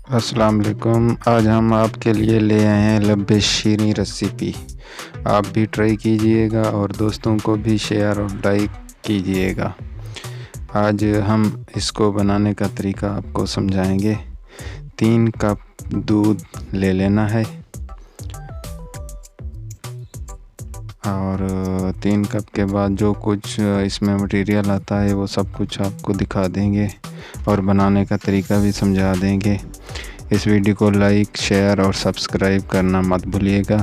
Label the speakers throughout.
Speaker 1: अस्सलाम वालेकुम। आज हम आपके लिए ले आए हैं लब्बे शीरीं रेसिपी। आप भी ट्राई कीजिएगा और दोस्तों को भी शेयर और लाइक कीजिएगा। आज हम इसको बनाने का तरीका आपको समझाएंगे। 3 कप दूध ले लेना है और 3 कप के बाद जो कुछ इसमें मटेरियल आता है वो सब कुछ आपको दिखा देंगे और बनाने का तरीका भी समझा देंगे। इस वीडियो को लाइक, शेयर और सब्सक्राइब करना मत भूलिएगा।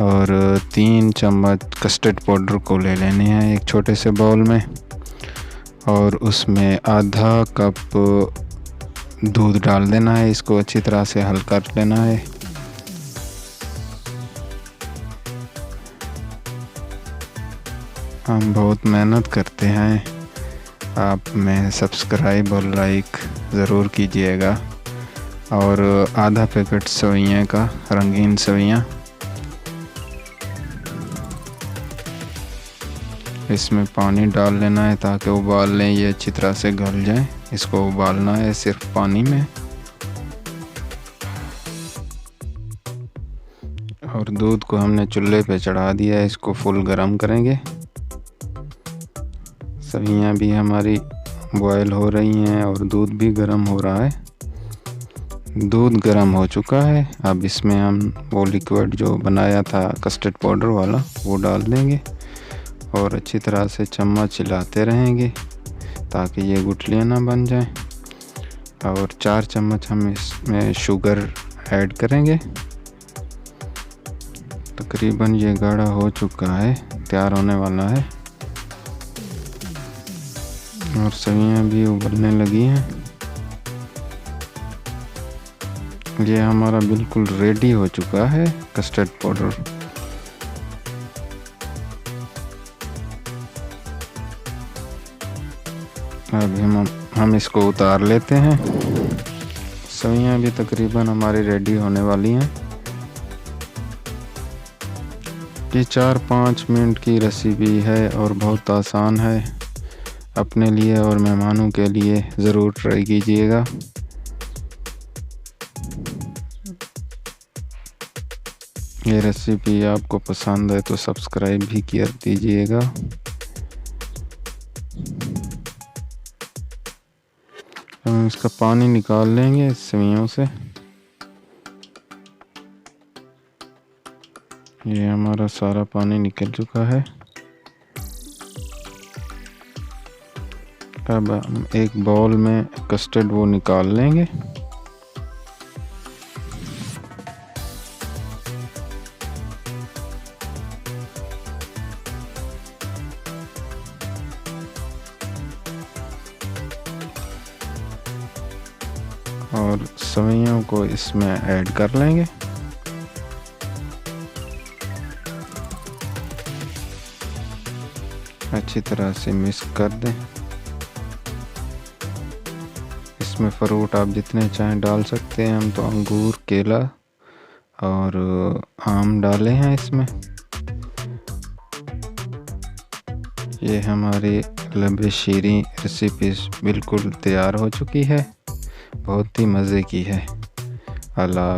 Speaker 1: और 3 चम्मच कस्टर्ड पाउडर को ले लेने हैं एक छोटे से बाउल में और उसमें आधा कप दूध डाल देना है। इसको अच्छी तरह से हल कर लेना है। हम बहुत मेहनत करते हैं, आप में सब्सक्राइब और लाइक ज़रूर कीजिएगा। और आधा पैकेट सेवइयाँ का, रंगीन सेवइयाँ, इसमें पानी डाल लेना है ताकि उबाल लें, ये अच्छी तरह से गल जाए। इसको उबालना है सिर्फ पानी में। और दूध को हमने चूल्हे पे चढ़ा दिया है, इसको फुल गर्म करेंगे। सेवइयाँ भी हमारी बॉयल हो रही हैं और दूध भी गर्म हो रहा है। दूध गर्म हो चुका है। अब इसमें हम वो लिक्विड जो बनाया था कस्टर्ड पाउडर वाला वो डाल देंगे और अच्छी तरह से चम्मच हिलाते रहेंगे ताकि ये गुठलियाँ ना बन जाएं। और 4 चम्मच हम इसमें शुगर ऐड करेंगे। तकरीबन ये गाढ़ा हो चुका है, तैयार होने वाला है और सेवइयाँ भी उबलने लगी हैं। ये हमारा बिल्कुल रेडी हो चुका है कस्टर्ड पाउडर। अभी हम इसको उतार लेते हैं। सेवइयाँ भी तकरीबन हमारी रेडी होने वाली हैं। ये 4-5 मिनट की रेसिपी है और बहुत आसान है। अपने लिए और मेहमानों के लिए ज़रूर ट्राई कीजिएगा। ये रेसिपी आपको पसंद है तो सब्सक्राइब भी कर दीजिएगा। हम इसका पानी निकाल लेंगे सेवइयों से। ये हमारा सारा पानी निकल चुका है। अब हम एक बाउल में कस्टर्ड वो निकाल लेंगे। और सेवइयों को इसमें ऐड कर लेंगे। अच्छी तरह से मिक्स कर दें। इसमें फ्रूट आप जितने चाहें डाल सकते हैं। हम तो अंगूर, केला और आम डाले हैं इसमें। ये हमारी लब्बे शीरीं रेसिपी बिल्कुल तैयार हो चुकी है। बहुत ही मज़े की है। अल्लाह।